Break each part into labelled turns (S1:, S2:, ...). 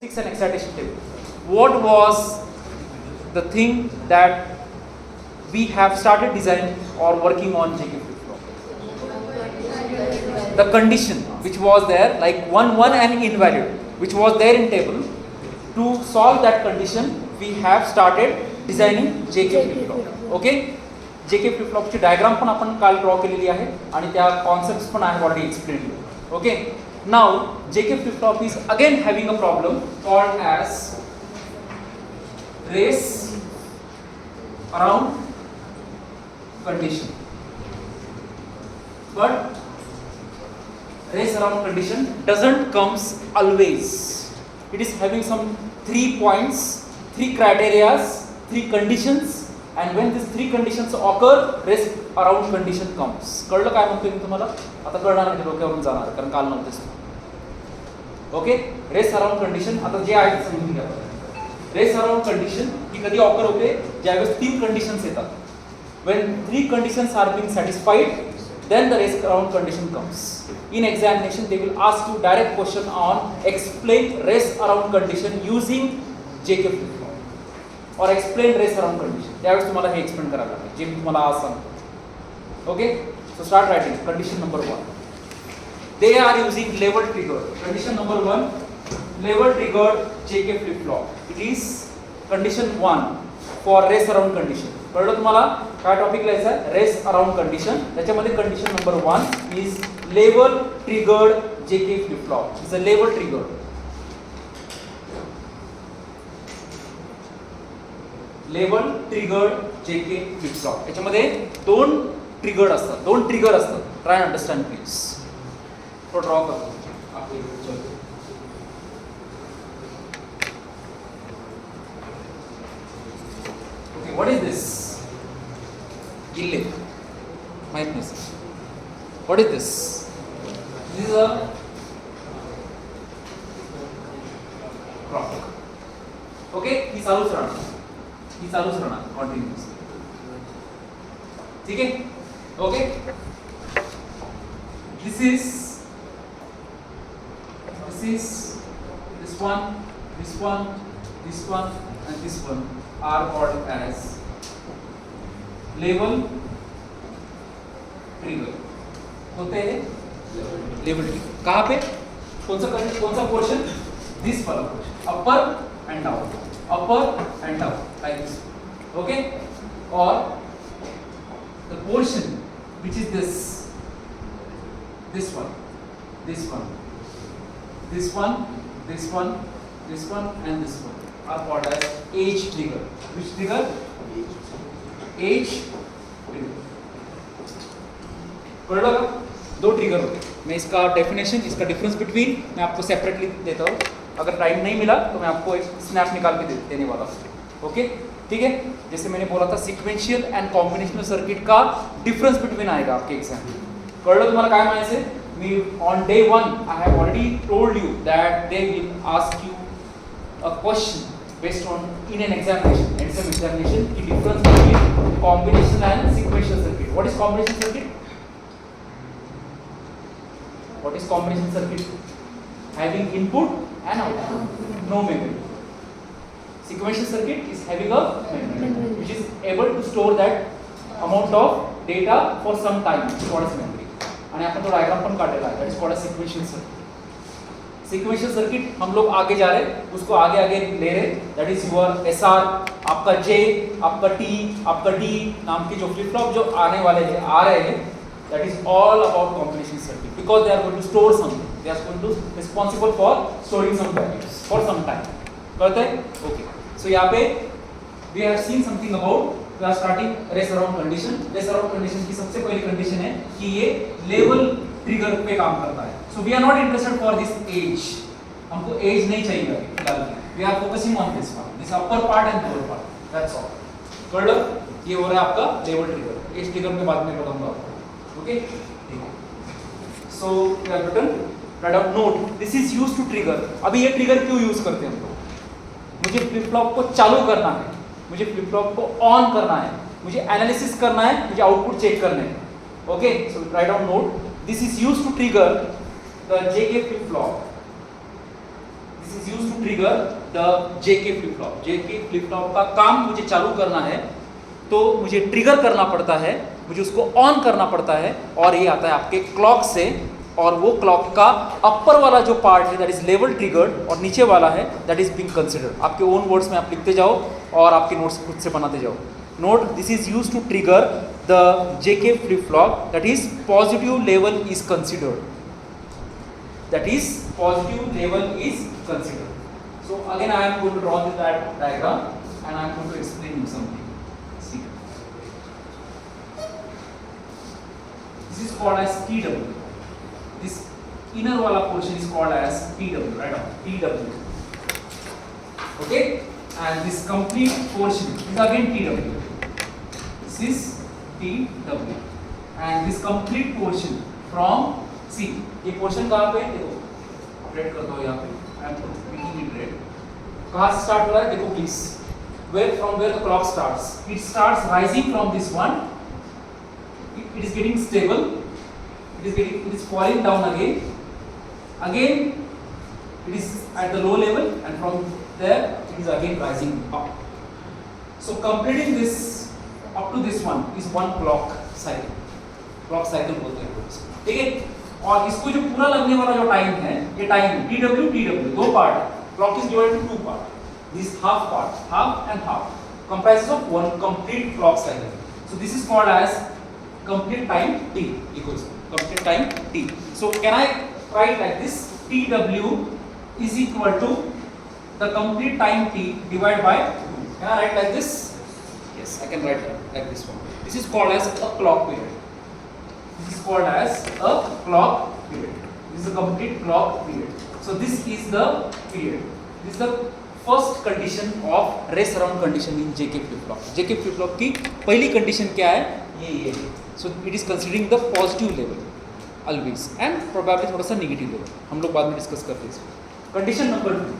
S1: and excitation table. What was the thing that we have started designing or working on JK flip-flop? The condition which was there, like 1 1 and invalid, which was there in table. To solve that condition, we have started designing JK flip-flop. Okay? JK flip-flop ची diagram पण आपण काल draw केलेली आहे आणि त्या concepts पण आहे already explain. Okay, now JK flip-flop is again having a problem called as race around condition. But race around condition doesn't comes always. It is having some 3 points, 3 criterias, 3 conditions, and when these 3 conditions occur, race around condition comes. कळलं काय म्हणतोय मी तुम्हाला? आता कळणार नाही, डोक्यावरून जाणार कारण काल नव्हतेच. ओके, रेस अराउंड कंडिशन आता जे आहे ते समजून घ्या. रेस अराउंड कंडिशन ही कधी ऑकर होते? ज्यावेळेस 3 कंडिशन्स येतात. When 3 conditions are being satisfied, then the race around condition comes. In examination, they will ask you direct question on explain race around condition using JK flip-flop or explain race around condition. त्यावेळेस तुम्हाला हे explain करायला लागेल जे मी तुम्हाला आज सांगतो. Okay, so start writing. Condition number 1. They are using level trigger. Condition number 1, level triggered JK flip-flop. It is condition 1 for race around condition. कळलं तुम्हाला काय टॉपिक लिहायचा आहे? Race around condition. त्याच्यामध्ये condition number 1 is level triggered JK flip-flop. Is a level triggered. Level triggered JK flip-flop. याच्यामध्ये 2 triggered असतात, 2 trigger असतात. Try understand please. तो ड्रॉ करतो. Okay, what is this? गिल्ले माहित नाही. What is this? This is a clock. Okay, ही चालूच राहणार कंटिन्यूअस. ठीक आहे. Okay, this is this one, and this one are called as level trigger. होते हैं लेवल ट्रिगर. कहाँ पे? कौन सा पोर्शन? दिस वाला portion, upper and down like this. Okay, और the portion which is this one, and this one are called as age trigger. Which trigger? age trigger. पढ़ लो. 2 trigger होते. मैं इसका डेफिनेशन, इसका डिफरेंस बिटवीन मैं आपको separately देता हूँ. अगर टाइम नहीं मिला तो मैं आपको एक स्नैप निकाल के देने वाला हूँ. ओके, ठीक है. जैसे मैंने बोला था सिक्वेंशियल एंड कॉम्बिनेशनल सर्किट का डिफरेंस बिटवीन आएगा आपके एग्जाम में. कळलं तुम्हाला काय म्हणायचं? Me on day 1 I have already told you that they will ask you a question based on in an examination, की difference between combination and sequential circuit. What is combination circuit? What is combination circuit? Having input and output, no memory. Sequential circuit is having a memory which is able to store that amount of data for some time. What is memory? आणि आपण तो diagram पण काटेला है. That is called a sequential circuit. Sequential circuit हम लोग आगे जा रहे हैं, उसको आगे ले रहे. दैट इज योर SR, आपका J, आपका T, आपका D नाम के जो फ्लिप फ्लॉप जो आने वाले हैं, आ रहे हैं, that is all about combination circuit because they are going to store something. They are going to responsible for storing some values for some time. करते हैं. ओके, सो यहाँ पे we have seen something about we are starting race around condition. Race around condition की सबसे पहली condition है कि ये लेवल ट्रिगर पे काम करता है. So we are not interested for this edge. हमको एज नहीं चाहिए अभी फिलहाल. We are focusing on this one, this upper part and lower part. That's all. कळलं? ये हो रहा है आपका लेवल ट्रिगर. एज ट्रिगर में बाद में बताऊंगा आपको. ओके, ठीक है. So we have written right out note this is used to trigger. अभी ये ट्रिगर क्यों यूज करते हैं हम लोग? मुझे फ्लिप फ्लॉप को चालू करना है, मुझे फ्लिप फ्लॉप को ऑन करना है, मुझे एनालिसिस करना है, मुझे आउटपुट चेक करने हैं. Okay, so write down note this is used to trigger the JK flip flop. This is used to trigger the JK flip flop. JK flip flop का काम मुझे चालू करना है तो मुझे ट्रिगर करना पड़ता है, मुझे उसको ऑन करना पड़ता है, और ये आता है आपके क्लॉक से, और वो क्लॉक का अपर वाला जो पार्ट है दैट इज लेवल ट्रिगर्ड, और नीचे वाला है दैट इज बीइंग कंसीडर्ड। आपके ओन वर्ड्स में आप लिखते जाओ और आपके नोट्स खुद से बनाते जाओ। Note, this is used to trigger the JK flip flop, that is positive level is considered, that is positive level is considered. So again I am going to draw that diagram and I am going to explain you something. See, this is called as TW. This inner wala portion is called as TW, right now TW. Okay, and this complete portion is again TW. This is TW, and this complete portion from सी, ये portion कहाँ पे, देखो update करता हूँ यहाँ पे, I am making it red. कहाँ से स्टार्ट हो रहा है देखो please, where from where the clock starts, it starts rising from this one, it is getting stable, it is falling down again it is at the low level, and from there it is again rising up. So completing this up to this one is one clock cycle बोलते हैं, ठीक है। और इसको जो पूरा लगने वाला जो टाइम है, ये टाइम TW दो पार्ट है। Clock is divided into two part, this half and half comprises of one complete clock cycle. So this is called as complete time T equals complete time T. So can I write like this, TW is equal to the complete time T divided by 2. Can I write like this? Yes, I can write like this one. This is called as a clock period. This is called as a clock period. This is a complete clock period. So this is the period. This is the first condition of rest around condition in JK flip flop. JK flip flop की पहली condition क्या है? ये So it is considering the positive level always and probably थोड़ा सा negative level. हम लोग बाद में discuss करते हैं इसको. Condition number 2.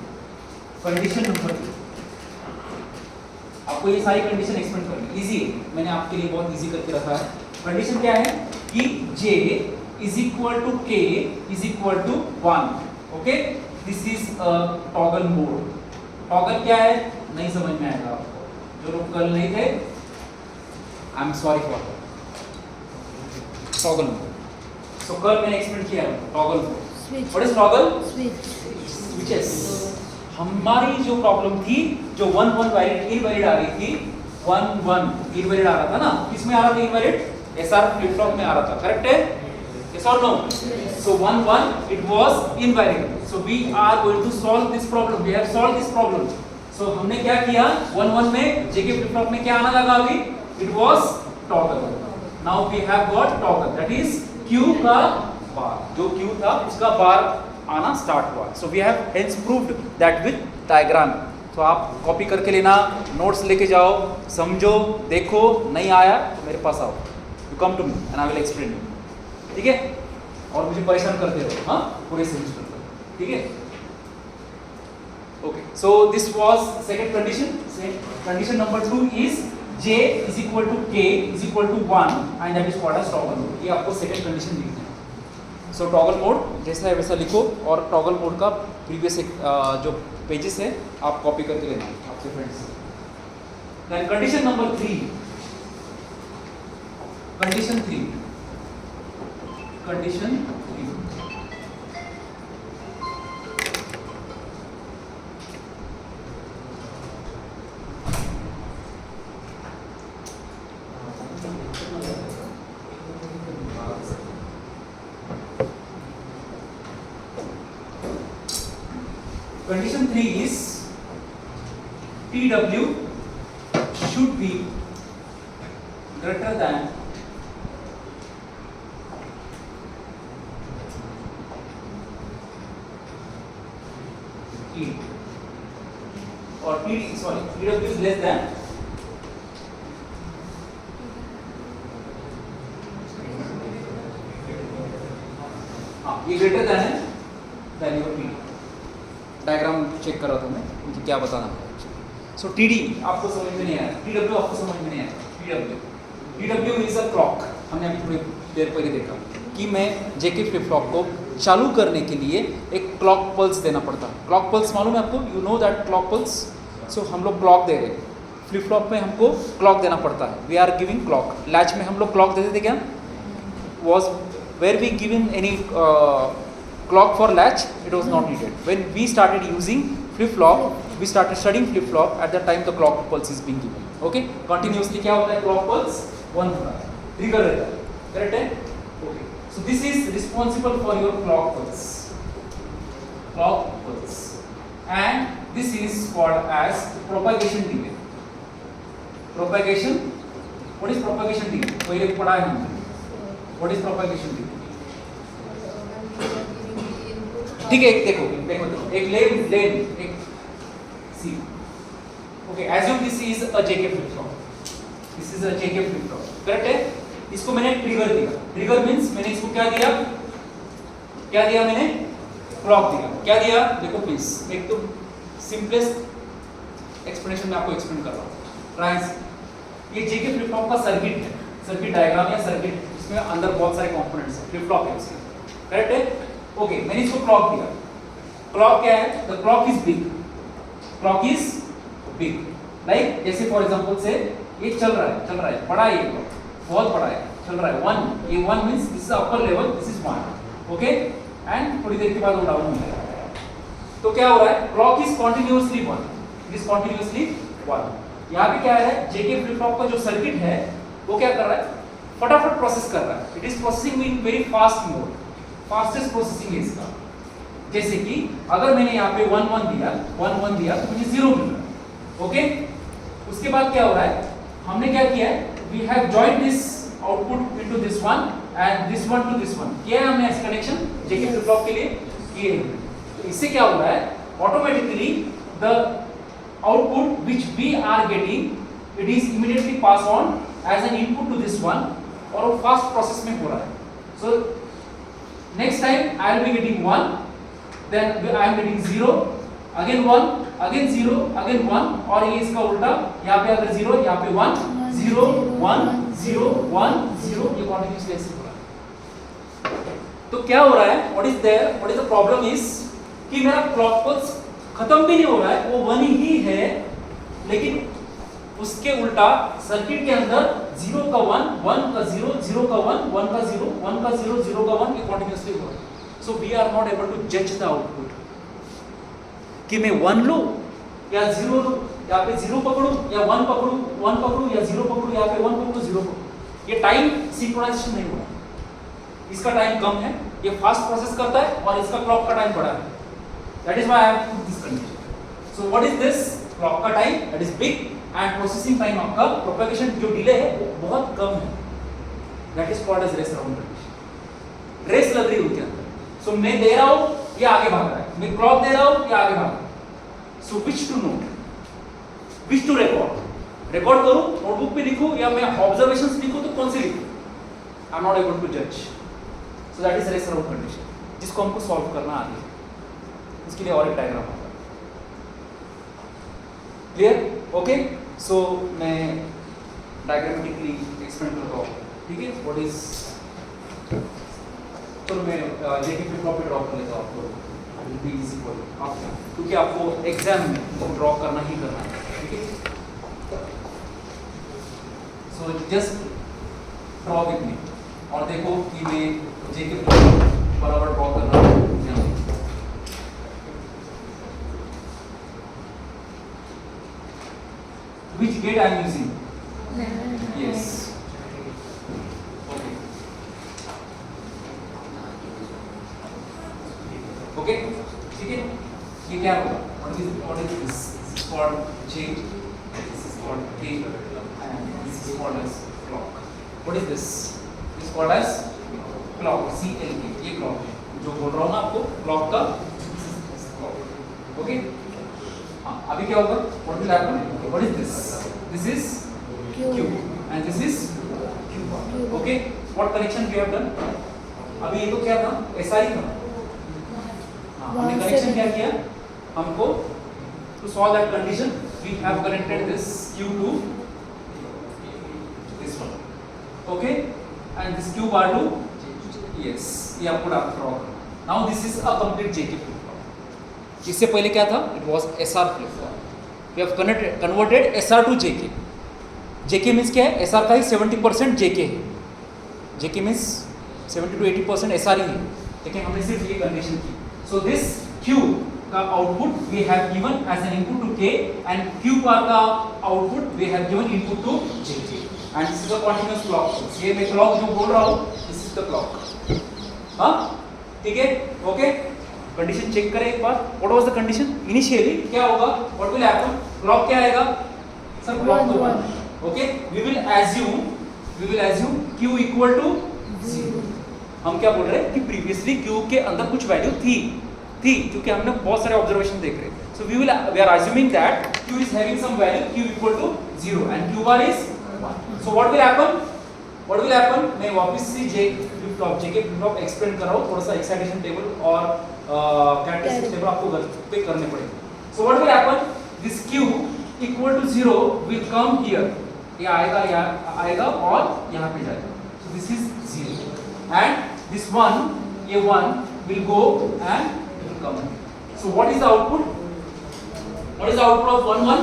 S1: आपको ये सारी कंडीशन एक्सप्लेन करनी इजी है, मैंने आपके लिए बहुत इजी करके रखा है। कंडीशन क्या है कि J is equal to K is equal to 1. Okay, this is toggle mode. Toggle क्या है नहीं समझ में आएगा आपको, जो लोग कल नहीं थे I am sorry for toggle mode. So कल मैंने एक्सप्लेन किया toggle mode. What is toggle? Switches. हमारी जो प्रॉब्लम थी, जो 1-1 वैलिड इनवैलिड आ रही थी, 1-1 इनवैलिड आ रहा था ना, किसमें आ रहा था इनवैलिड? एसआर फ्लिप फ्लॉप में आ रहा था, करेक्ट है? Yes or no? So 1-1 it was invalid. So we are going to solve this problem. We have solved this problem. So हमने क्या किया? 1-1 में JK flip flop में क्या आना लगा अभी? It was toggle. Now we have got toggle. That is Q का बार, जो Q था उसका बार आना स्टार्ट हुआ. So we have hence proved that with diagram. तो आप कॉपी करके लेना, नोट्स लेके जाओ, समझो, देखो, नहीं आया तो मेरे पास आओ. You come to me and I will explain you. ठीक है? और मुझे परेशान करते रहो, हाँ, पूरे सेमेस्टर तक, ठीक है? Okay, so this was second condition. Condition number 2 is J is equal to K is equal to 1 and that is called as toggle mode. ये आपको सेकंड कंडीशन लिखना है. सो टॉगल मोड जैसा है वैसा लिखो, और टॉगल मोड का प्रीवियस जो पेजेस है आप कॉपी करके लेना आपके फ्रेंड्स से. Then condition number 3. Condition 3. Condition 3 is TW should be greater than E, or TW is less than ये ग्रेटर देन है than your PD. Diagram check कर रहा था मैं, मुझे क्या बताना है. सो TD आपको समझ में नहीं आया, TW आपको समझ में नहीं आया. TW is a clock. हमने अभी थोड़ी देर पहले देखा कि मैं JK फ्लिप फ्लॉप को चालू करने के लिए एक क्लॉक पल्स देना पड़ता है। क्लॉक पल्स मालूम है आपको? You know that clock pulse. So हम लोग क्लॉक दे रहे हैं, फ्लिप फ्लॉप में हमको क्लॉक देना पड़ता है। We are giving clock. Latch में हम लोग क्लॉक देते थे क्या? Was were we given any clock for latch? It was not needed. When we started using flip flop, we started studying flip flop. At that time the clock pulse is being given. Okay, continuously क्या होता है? clock pulse 1 होता है, trigger रहता है, correct है? Okay, so this is responsible for your clock pulse, and this is called as propagation delay. Propagation, what is propagation delay? पहले पढ़ा है हमने. What is propagation delay? ठीक है, देखो एक लेन एक सी। Okay, assume this is a JK flip flop, this is a JK flip flop, correct है? इसको मैंने ट्रिगर दिया। ट्रिगर मींस मैंने इसको क्या दिया मैंने? क्लॉक दिया। क्या दिया? देखो प्लीज, एक तो सिंपलेस्ट एक्सप्लेनेशन में आपको एक्सप्लेन कर रहा हूं। राइस, ये जेके फ्लिप फ्लॉप का सर्किट है, सर्किट डायग्राम या सर्किट, इसमें अंदर बहुत सारे कंपोनेंट्स हैं। फ्लिप फ्लॉप है इसके, करेक्ट है? ओके, मैंने इसको क्लॉक दिया। क्लॉक क्या है? The clock is big, clock is big. Like जैसे फॉर एग्जांपल से ये चल रहा है, बड़ा है, ये बहुत बड़ा है, चल रहा है 1, ये 1 means this is upper level, this is 1, okay, and थोड़ी देर के बाद वो डाउन हो जाएगा। तो क्या हो रहा है? Clock is continuously 1, it is continuously 1। यहां पे क्या है? जेके फ्लिप फ्लॉप का जो सर्किट है वो क्या कर रहा है? फटाफट प्रोसेस कर रहा है। It is processing in very fast mode, fastest processing है इसका। जैसे कि अगर मैंने यहाँ पे 1 1 दिया तो मुझे 0 मिल रहा है, ओके। उसके बाद क्या हो रहा है? हमने क्या किया है? We have joined this output into this one and this one to this one. किया है हमने ऐसे कनेक्शन जेके फ्लिप फ्लॉप के लिए किए हैं। तो इससे क्या हो रहा है? Automatically the output which we are getting, it is immediately pass on as an input to this one, और वो फास्ट प्रोसेस में हो रहा है। सो next time I will be getting 1, then I am getting 0, again 1, again 0, again 1, और ये इसका उल्टा, यहाँ पे अगर 0, यहाँ पे 1, 0, 1, 0, 1, 0, ये continuously ऐसे हो रहा है। तो क्या हो रहा है? what is the problem is कि मेरा क्लॉक पल्स खत्म भी नहीं हो रहा है, वो 1 ही है, लेकिन उसके उल्टा सर्किट के अंदर 0 का 1, 1 का 0, 0 का 1, 1 का 0, 1 का 0, 0 का 1, ये कंटीन्यूअसली हो रहा है। So we are not able to जज द आउटपुट कि मैं 1 लूं या 0 लूं, यहाँ पे 0 पकड़ूं या 1 पकड़ूं, 1 पकड़ूं या 0 पकड़ूं, यहाँ पे 1 पकड़ूं, 0 पकड़ूं। ये टाइम सिंक्रोनाइजेशन नहीं हो रहा, इसका टाइम कम है, ये फास्ट प्रोसेस करता है, और इसका क्लॉक का टाइम बड़ा है। That is why I have put this condition. So what is this? Clock का time that is big and processing time आपका, प्रोपेगेशन जो डिले है वो बहुत कम है। That is called as race around condition. Race लग रही है उनके अंदर। सो मैं दे रहा हूं, ये आगे भाग रहा है, मैं क्लॉक दे रहा हूं, ये आगे भाग रहा है। So which to note, which to record करूं, नोटबुक पे लिखूं, या मैं ऑब्जर्वेशंस लिखूं, तो कौन सी लिखूं? I am not able to जज। So that is race around condition, जिसको हमको सॉल्व करना आगे है। इसके लिए और एक डायग्राम होगा। क्लियर? ओके, सो मैं डायग्रामेटिकली एक्सप्लेन करता हूँ, ठीक है? व्हाट इज, चलो मैं जेके फ्लिप फ्लॉप पे ड्रॉ कर लेता हूँ आपको, will be easy for you, क्योंकि आपको एग्जाम में ड्रॉ करना ही करना है, ठीक है? So just draw with me और देखो कि मैं जेके फ्लिप फ्लॉप बराबर ड्रॉ कर रहा हूँ। Which gate I am using? Yes. Okay. Okay. ठीक है? ये क्या होगा? What is this? This is called J. This is called K. And this is called as clock. What is this? This is called as clock. CLK. ये clock है। जो बोल रहा हूँ ना आपको clock का clock. Okay? अभी क्या होगा? What will happen? What is this? This is Q and this is Q. Okay? What connection we have done? अभी ये तो क्या था? SI था। हाँ, हमने कनेक्शन क्या किया? हमको to solve that condition we have connected this Q to this one. Okay? And this Q bar to yes. ये आपको ड्रॉ करना। Now this is a complete JK flip flop. इससे पहले क्या था? It was SR flip flop. We have converted SR to JK. JK means क्या है? SR का ही 70% जेके है। जेके मीन्स 70 to 80% एसआर ही है, लेकिन हमने सिर्फ ये कंडीशन की। सो दिस क्यू का output we have given as an input to K and Q bar का output we have given input to JK and this is a continuous clock. ये मैं क्लॉक जो बोल रहा हूँ, दिस इज द क्लॉक। हाँ, ठीक है, ओके। कंडीशन चेक करें एक बार। What was the condition initially? क्या होगा? What will happen? क्लॉक क्या आएगा सर? क्लॉक तो 1। Okay, we will assume q equal to 0। हम क्या बोल रहे हैं कि प्रीवियसली q के अंदर कुछ वैल्यू थी क्योंकि हमने बहुत सारे ऑब्जर्वेशन देख रहे हैं। So we are assuming that q is having some value q equal to 0 and q bar is 1। So what will happen? मैं वापस से जेके फ्लिप फ्लॉप एक्सप्लेन कर रहा हूँ। थोड़ा सा एक्साइटेशन टेबल और कैरेक्टरिस्टिक टेबल आपको घर पे करने पड़ेंगे। So what will happen? This q equal to 0 will come here. ये आएगा और यहाँ पे जाएगा। So this is 0 and this 1, ये 1 will go and will come. So what is the output? What is the output of 1 1?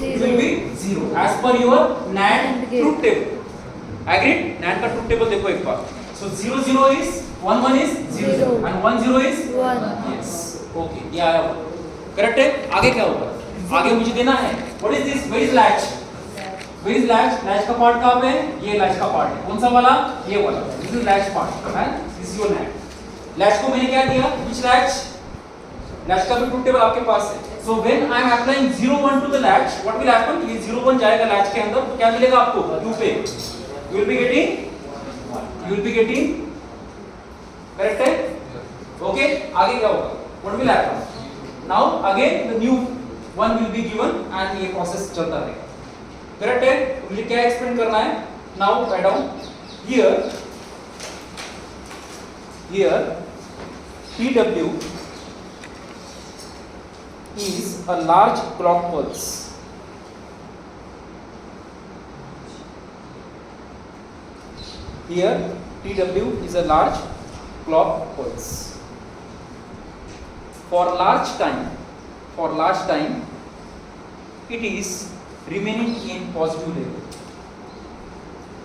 S1: It will be 0 as per your NAND truth table. Agreed? NAND का truth table देखो एक बार. So 0 0 is 1 1 is 0 and 1 0 is 1. Yes. Okay. ये आया होगा. Correct है? आगे क्या होगा? आगे मुझे देना है. What is this? Where is latch? Where is latch? Latch का पार्ट कहाँ पे है? ये latch का पार्ट है. कौन सा वाला? ये वाला. This is latch part. And this is your NAND. Latch को मैंने क्या दिया? विच लैच? लैच का भी ट्रूथ टेबल आपके पास है। So when I am applying 0 1 to the latch, what will happen? ये 0 1 जाएगा लैच के अंदर, तो क्या मिलेगा आपको? 2 पे you will be getting correct है? ओके, आगे क्या होगा? What will happen? Now again the new 1 will be given and ये प्रोसेस चलता रहेगा। करेक्ट है? मुझे क्या एक्सप्लेन करना है? Now write down here PW is a large clock pulse. Here PW is a large clock pulse. For large time it is remaining in positive level.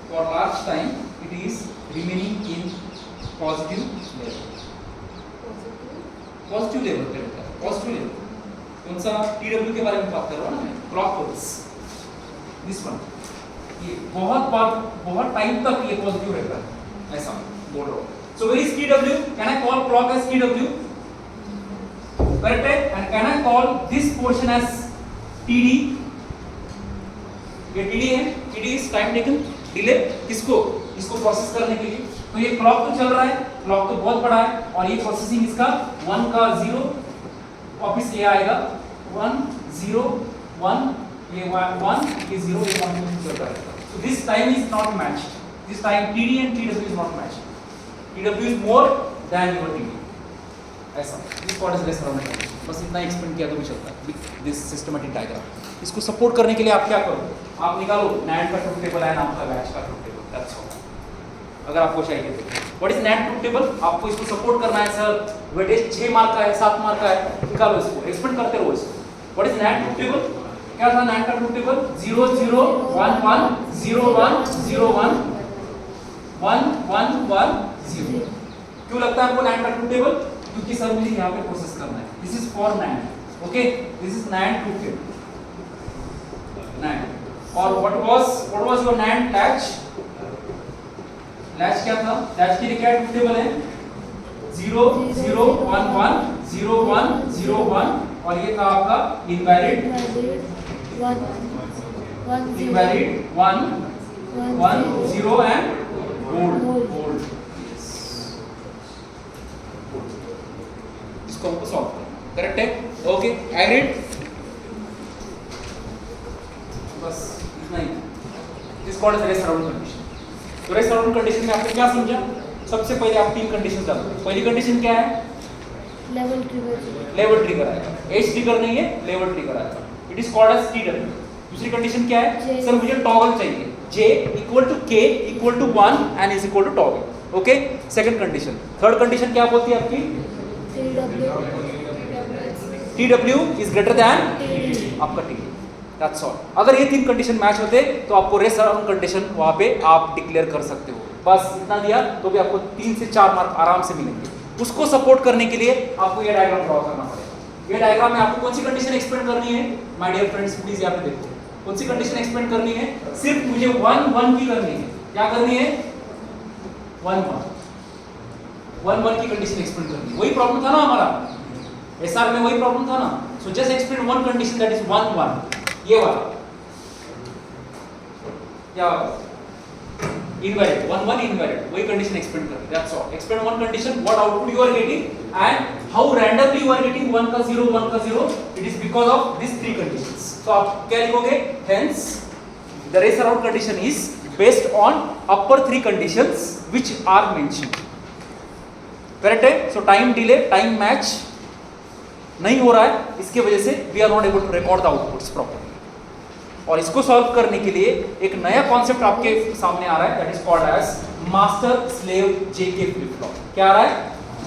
S1: For large time it is remaining in positive level कौन सा? TW के बारे में बात कर रहा हूँ ना मैं, क्लॉक पल्स, दिस वन। ये बहुत टाइम तक ये पॉजिटिव रहता है, ऐसा बोल रहा हूँ। So where is TW? Can I call clock as TW? Correct है? And can I call this portion as TD? ये TD है। TD is time taken, delay. इसको प्रोसेस करने के लिए। तो ये क्लॉक तो चल रहा है, क्लॉक तो बहुत बड़ा है और ये प्रोसेसिंग इसका 1 का 0 वापस ये आएगा 1 0 1, ये 1 ये 0 ये 1 चल रहा है। So this time is not matched. This time TD and TW is not matched. TW is more than your TD. ऐसा दिस कॉल्ड एज रेसोनेंट. बस इतना एक्सप्लेन किया तो भी चलता है. This systematic diagram. इसको सपोर्ट करने के लिए आप क्या करो? आप निकालो NAND का ट्रूथ टेबल है, आपका बैच का ट्रूथ टेबल. That's all. अगर आपको चाहिए तो what is NAND truth table? आपको इसको सपोर्ट करना है सर, वेटेज 6 मार्क का है 7 मार्क का है, निकालो इसको, एक्सपेंड करते रहो इसको. What is NAND truth table? क्या था NANड का ट्रूथ टेबल? 0 0 1 1 0 1 0 1 1 1 1 0. क्यों लगता है आपको NANड का ट्रूथ टेबल? क्योंकि सर मुझे यहाँ पे प्रोसेस करना है. This is for NAND. Okay, this is NAND truth table. NAND. और what was your NAND latch? Latch क्या था? लैच के लिए क्या ट्रूथ टेबल है? 0 0 1 1 0 1 0 1 और ये था आपका इनवैलिड 1 इनवैलिड 1 1 0 एंड होल्ड. इसको हमको सॉल्व करना. करेक्ट है? Okay, agreed. बस इतना ही. This called as race around condition. तो रेस्ट अराउंड कंडीशन में आपने क्या समझा? सबसे पहले आप 3 कंडीशन डालते हैं. पहली कंडीशन क्या है? लेवल ट्रिगर आएगा. एज ट्रिगर नहीं है, लेवल ट्रिगर आएगा. It is called as TW. दूसरी कंडीशन क्या है? सर मुझे टॉगल चाहिए. J equal to K equal to 1 and is equal to toggle. Okay, second condition. Third condition क्या बोलती है आपकी? TW इज ग्रेटर दैन आपका TD। That's all. अगर ये तीन कंडीशन मैच होते तो आपको रेस्ट अराउंड कंडीशन वहां पे आप डिक्लेयर कर सकते हो। बस इतना दिया तो भी आपको 3 से 4 मार्क आराम से मिलेंगे। उसको सपोर्ट करने के लिए आपको ये डायग्राम ड्रॉ करना पड़ेगा। ये डायग्राम में आपको कौन सी कंडीशन एक्सप्लेन करनी है माय डियर फ्रेंड्स, प्लीज यहाँ पे देखो। कौन सी कंडीशन एक्सप्लेन करनी है? सिर्फ मुझे 1 1 की करनी है। क्या करनी है? 1 1 की कंडीशन एक्सप्लेन करनी है। वही प्रॉब्लम था ना हमारा एसआर में, वही प्रॉब्लम था ना। So just explain one condition that is 1 1, ये वाला क्या इनवैलिड 1 1 इनवैलिड, वही कंडीशन एक्सप्लेन करनी। That's all. Explain one condition, what output you are getting and how randomly you are getting 1 का 0 1 का 0, it is because of this three conditions. तो आप क्या लिखोगे? Hence the race around condition is based on upper three conditions which are mentioned. Correct है? So time delay, time match नहीं हो रहा है, इसके वजह से we are not able to record the outputs properly. और इसको सॉल्व करने के लिए एक नया कॉन्सेप्ट आपके सामने आ रहा है, that is called as master slave JK flip flop. क्या आ रहा है?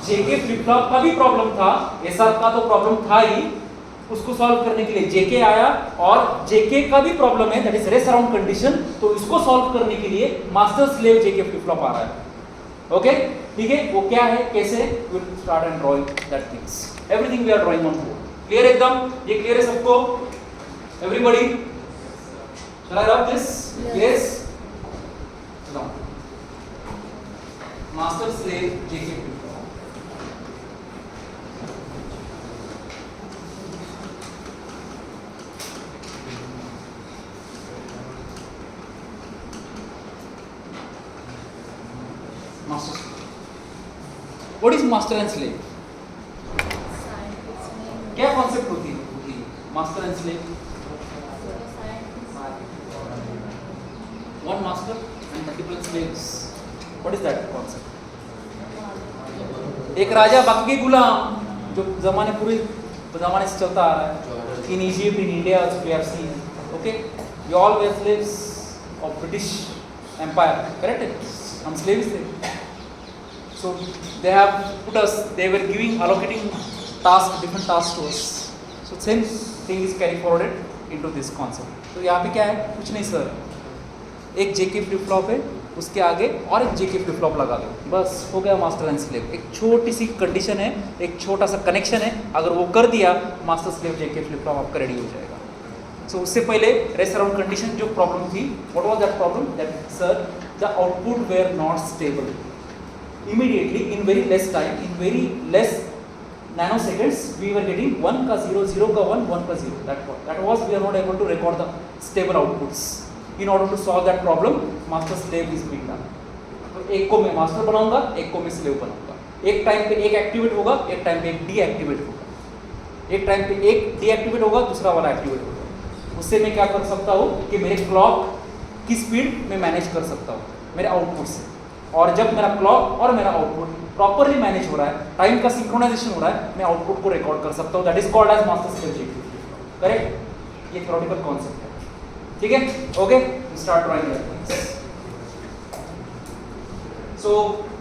S1: जेके फ्लिप फ्लॉप का भी प्रॉब्लम था, एसआर का तो प्रॉब्लम था ही, उसको सॉल्व करने के लिए जेके आया, और जेके का भी प्रॉब्लम है, that is race around condition. तो इसको सॉल्व करने के लिए master slave JK flip flop आ रहा है। ओके, ठीक है? वो क्या है, कैसे, will start and drawing that things. Everything we are drawing on board. Clear एकदम? ये क्लियर है सबको? Everybody, shall I rub this? Yes. Now, master slave JK flip flop. Master slave. What is master and slave? क्या concept होती है master and slave? One master and multiple slaves. What is that concept? एक राजा बाकी के गुलाम, जो पूरे जमाने से चलता आ रहा है। In Egypt, in India also we have seen. Okay, we all were slaves of British Empire. Correct? हम slaves थे. So they have put us. They were allocating tasks, different tasks to us. So same thing is carried forwarded into this concept. तो यहाँ पे क्या है? कुछ नहीं sir, एक जेके फ्लिप फ्लॉप है, उसके आगे और एक जेके फ्लिप फ्लॉप लगा दो, बस हो गया मास्टर एंड स्लेव। एक छोटी सी कंडीशन है, एक छोटा सा कनेक्शन है, अगर वो कर दिया master slave JK flip flop आपका रेडी हो जाएगा। सो उससे पहले रेस्ट अराउंड कंडीशन जो प्रॉब्लम थी, what was that problem? That sir the output were not stable immediately in very less time, in very less nano seconds we were getting 1 का 0 0 का 1 1 का 0। That was we are not able to record the stable outputs. In order to solve that problem, master slave is being done. तो एक को मैं master बनाऊंगा, एक को मैं स्लेव बनाऊंगा। एक टाइम पे एक एक्टिवेट होगा, एक टाइम पे एक डीएक्टिवेट होगा। एक टाइम पे एक डीएक्टिवेट होगा, दूसरा वाला एक्टिवेट होगा। उससे मैं क्या कर सकता हूँ कि मेरे क्लॉक की स्पीड मैं मैनेज कर सकता हूँ मेरे आउटपुट से। और जब मेरा क्लॉक और मेरा आउटपुट प्रॉपरली मैनेज हो रहा है, टाइम का सिंक्रोनाइजेशन हो रहा है, मैं आउटपुट को रिकॉर्ड कर सकता हूँ। That is called as master slave JK. Correct? ये थ्योरेटिकल कॉन्सेप्ट है। ठीक है? Okay, start drawing that. So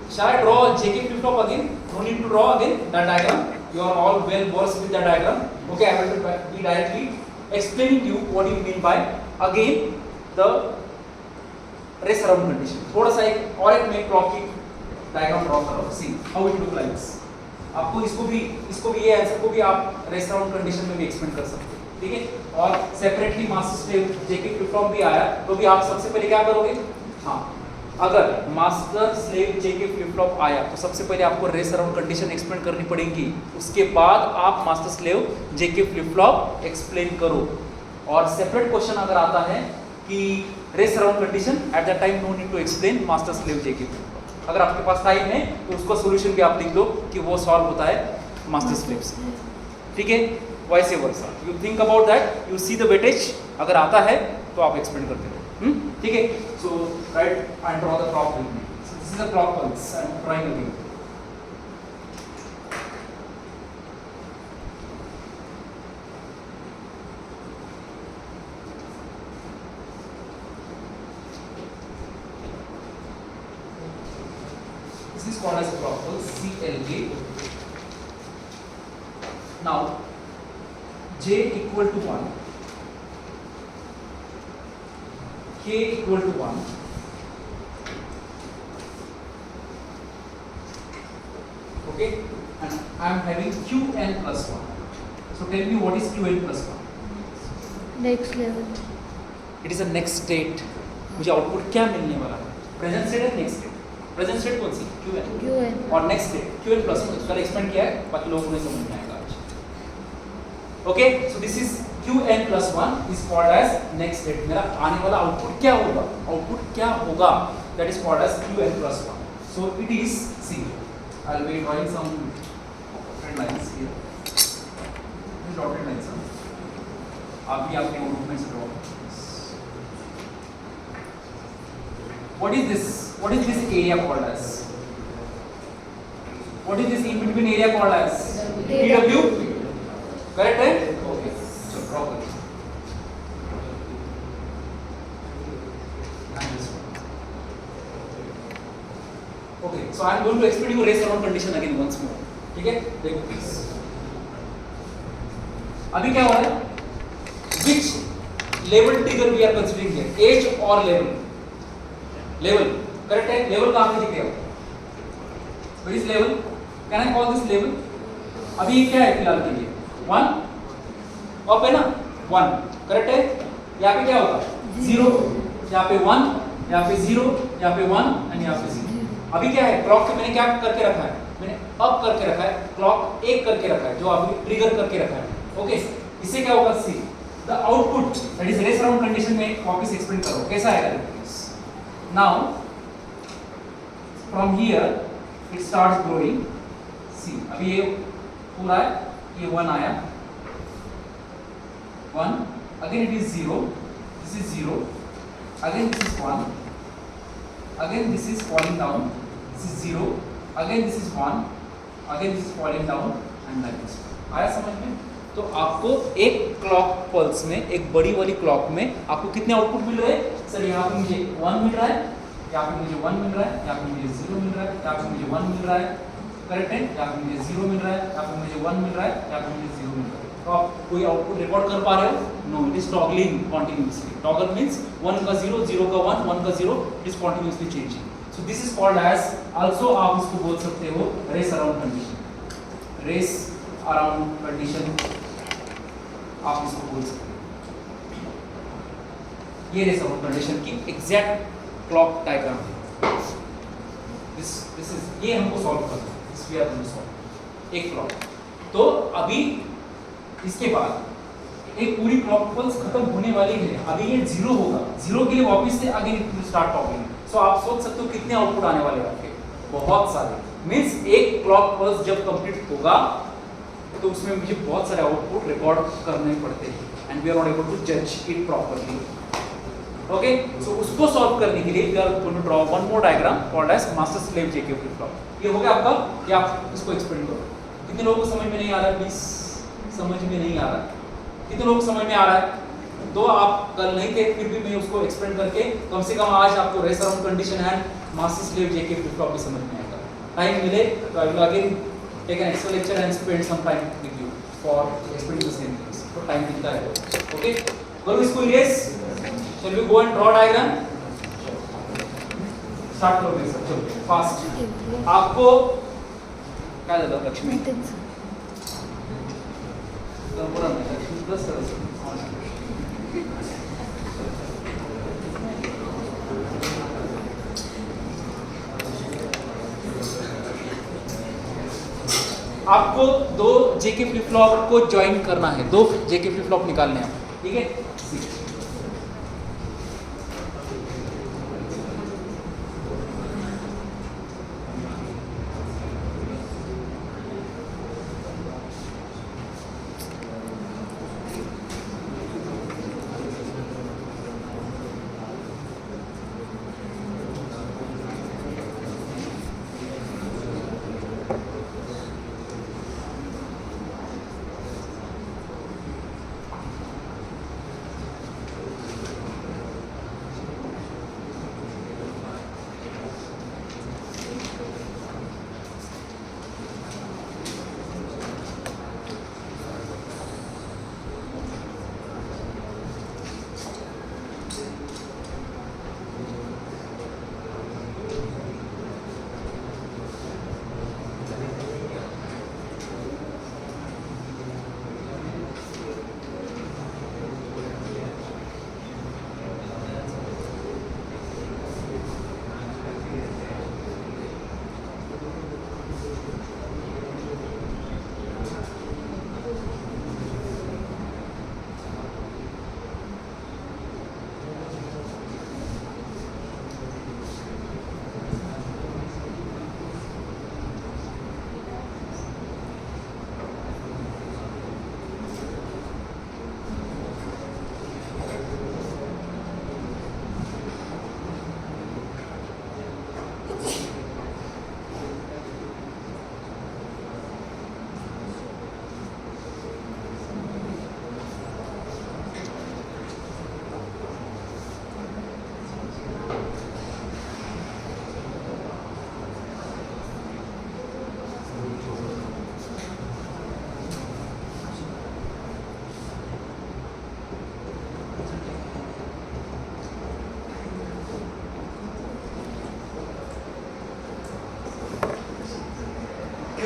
S1: shall I draw JK flip flop again? No need to draw again that diagram. You are all well versed with that diagram. Okay, I will be directly explaining to you what you mean by again the race around condition. थोड़ा सा एक और एक मैं clock की diagram draw कर रहा हूँ। See how it look like this. आपको इसको भी ये आंसर को भी आप रेस अराउंड कंडीशन में भी एक्सपेंड कर सकते हैं। ठीक है? और separately master slave JK flip flop भी आया, तो भी आप सबसे पहले क्या करोगे? हाँ, अगर master slave JK flip flop आया तो सबसे पहले आपको रेस अराउंड कंडीशन एक्सप्लेन करनी पड़ेगी, उसके बाद आप master slave JK flip flop explain करो। और सेपरेट क्वेश्चन अगर आता है कि race around condition, at that time no need to explain master slave JK flip flop. अगर आपके पास टाइम है तो उसका सोल्यूशन भी आप लिख दो कि वो सॉल्व होता है मास्टर स्लेव से। ठीक है? Vice versa, you think about that, you see the weightage. अगर आता है तो आप एक्सप्लेन करते रहो। ठीक है? So write and draw the clock with me. This is the clock pulse I am drawing again. is called as clock pulse CLK. Now J equal to 1, K equal to 1, okay, and I am having Qn plus 1. So tell me what is Qn plus 1?
S2: Next level.
S1: It is a next state. मुझे output क्या मिलने वाला है? Present state है next state. Present state कौन सी? Qn. और next state Qn plus 1. इसका expand किया है, बाकी लोगों को समझ में आएगा आज. Okay, so this is Qn plus 1 is called as next state. मेरा आने वाला आउटपुट क्या होगा? आउटपुट क्या होगा? That is called as Qn plus 1. So it is, see, I'll be drawing some dotted lines here. These dotted lines. आप भी आपके नोटबुक में से draw. What is this? What is this area called as? What is this in between area called as? TW. Correct है? Okay. So draw करें. Okay. So I am going to explain you race around condition again once more. ठीक है? देखो please. अभी क्या हो रहा है? Which level trigger we are considering here? Age or level? Level. Correct है? Level कहाँ पे दिखेगा? What is level? Can I call this level? अभी ये क्या है फिलहाल के लिए? 1 up है ना? 1. करेक्ट है? यहाँ पे क्या होगा? 0. यहाँ पे 1, यहाँ पे 0, यहाँ पे 1 एंड यहाँ पे 0. अभी क्या है? क्लॉक मैंने क्या करके रखा है? मैंने अप करके रखा है. क्लॉक 1 करके रखा है, जो अभी ट्रिगर करके रखा है. ओके, इससे क्या होगा? See the output that is race around condition में वापस एक्सप्लेन करो कैसा आएगा. Now from here it starts growing. See अभी ये पूरा है, ये 1 आया, 1, again it is 0, this is 0, again this is 1, again this is falling down, this is 0, again this is 1, again this is falling down and like this. आया समझ में? तो आपको एक क्लॉक पल्स में, एक बड़ी वाली क्लॉक में आपको कितने आउटपुट मिल रहे हैं? सर यहाँ पे मुझे 1 मिल रहा है, यहाँ पे मुझे 1 मिल रहा है, यहाँ पे मुझे 0 मिल रहा है, यहाँ पे मुझे 1 मिल रहा है. करेक्ट है? यहाँ पे मुझे 0 मिल रहा है, यहाँ पे मुझे 1 मिल रहा है, यहाँ पे मुझे 0 मिल रहा है. तो आप कोई आउटपुट रिकॉर्ड कर पा रहे हो? No, it is toggling continuously. Toggle means 1 का 0, 0 का 1, 1 का 0, it is continuously changing. So this is called as, also आप इसको बोल सकते हो race around condition. Race around condition आप इसको बोल सकते हो. ये रेस अराउंड कंडीशन की exact clock diagram. This is, ये हमको सॉल्व करना है. We are going to solve एक क्लॉक. तो अभी इसके बाद एक पूरी क्लॉक पल्स खत्म होने वाली है. अभी ये 0 होगा, 0 के लिए वापस से again it will start talking. सो आप सोच सकते हो कितने आउटपुट आने वाले हैं आपके? बहुत सारे. मींस एक क्लॉक पल्स जब कंप्लीट होगा तो उसमें मुझे बहुत सारे आउटपुट रिकॉर्ड करने पड़ते हैं and we are not able to जज इट प्रॉपर्ली. ओके, सो उसको सॉल्व करने के लिए we are going to draw one more diagram called as master slave JK flip flop. ये हो गया आपका. या आप इसको एक्सप्लेन करो. कितने लोगों को समझ में नहीं आ रहा है? प्लीज, समझ में नहीं आ रहा. कितने लोगों को समझ में आ रहा है? तो आप कल नहीं थे, फिर भी मैं उसको एक्सप्लेन करके कम से कम आज आपको race around condition and master slave JK flip flop भी समझ में आएगा. टाइम मिले तो I will again take an extra lecture and spend some time with you for explaining the same things. तो टाइम मिलता है. ओके, करो इसको erase. Shall we go and draw diagram? Start करो मेरे साथ. चलो फास्ट. आपको क्या देता लक्ष्मी? पूरा लक्ष्मी प्लस आपको 2 जेके फ्लिप फ्लॉप को ज्वाइन करना है. 2 जेके फ्लिप फ्लॉप निकालने हैं. ठीक है?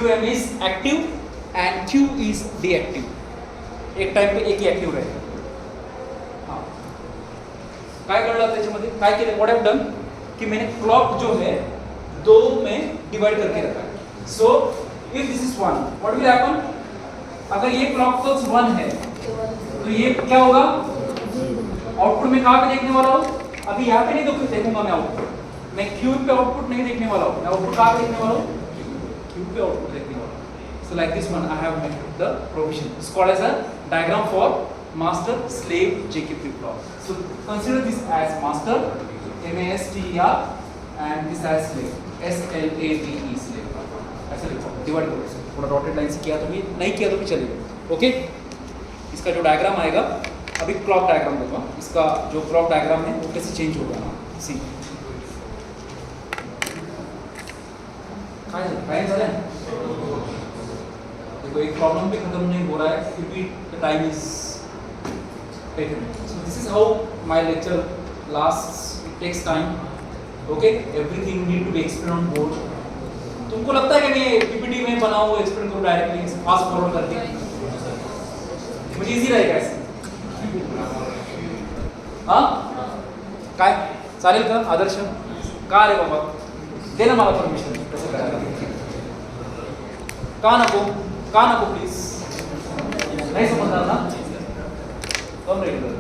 S1: QM is active and Q is deactive. एक टाइम पे एक ही ॲक्टिव्ह राहील. हां, काय कळलं त्याच्यामध्ये? काय केलं? व्हाट हैव डन कि मैंने क्लॉक जो है दो में डिवाइड करके रखा है. So if this is 1, what will happen? अगर ये क्लॉक पल्स 1 है तो ये क्या होगा? आउटपुट में कहाँ पे देखने वाला हूँ? अभी यहाँ पे नहीं देखूंगा मैं आउटपुट. मैं Q पे आउटपुट नहीं देखने वाला हूँ. मैं आउटपुट कहाँ पे देखने वाला हूँ? Q पे आउटपुट देखने वाला हूँ. So like this one I have made the provision. It's called as a diagram for master slave JK flip flop. So consider this as master, MASTER, and this as slave, SLAVE slave. ऐसे लिखो, divide करो इसे. थोड़ा dotted line से किया तो भी, नहीं किया तो भी चलेगा. ओके, इसका जो डायग्राम आएगा, अभी क्लॉक डायग्राम दूंगा. इसका जो क्लॉक डायग्राम है वो कैसे चेंज होगा ना, सी काय झालं. देखो एक प्रॉब्लम भी खत्म नहीं हो रहा है क्योंकि the time is taken. So this is how my lecture lasts. It takes time. Okay, everything need to be explain on board. तुमको लगता है कि मैं पीपीटी में बनाऊं, एक्सप्लेन करूं डायरेक्टली फास्ट फॉरवर्ड करके? मुझे इजी रहेगा ऐसे. हां, काय चालेल का आदर्श? का रे बाबा, दे ना मला परमिशन. कसं करायला? का नको प्लीज. नाही समजणार ना? कम रेग्युलर.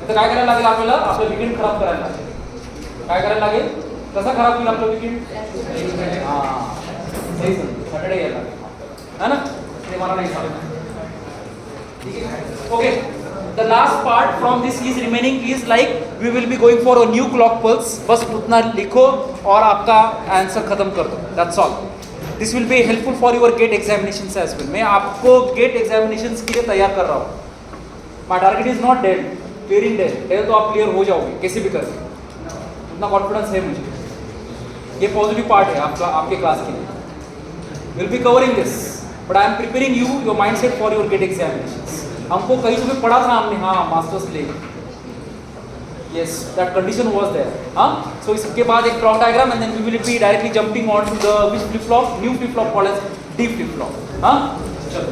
S1: आता काय करायला लागेल आपल्याला? आपलं वीकेंड खराब करायला लागेल. काय करायला लागेल? कसा खराब होईल आपलं वीकेंड? हां, सही सॅटर्डे यायला लागेल है ना? ते मला नाही सांगत. ठीक है. Okay, the last part from this is remaining is like we will be going for a new clock pulse. बस उतना लिखो और आपका आंसर खत्म कर दो. That's all. This will be helpful for your GATE examinations as well. मैं आपको GATE examinations के लिए तैयार कर रहा हूँ. My target is not dead, clearing dead. dead तो आप क्लियर हो जाओगे कैसे भी करके. उतना कॉन्फिडेंस है मुझे. ये पॉजिटिव पार्ट है आपका, आपके क्लास के लिए. We'll be covering this, but I am preparing you your mindset for your GATE examinations. हमको कहीं से भी पढ़ा था हमने, हाँ, masters slave. Yes, that condition was there. हाँ, so इसके बाद एक clock diagram and then we will be directly jumping on to the which flip flop, new flip flop called as D flip flop. हाँ, चलो.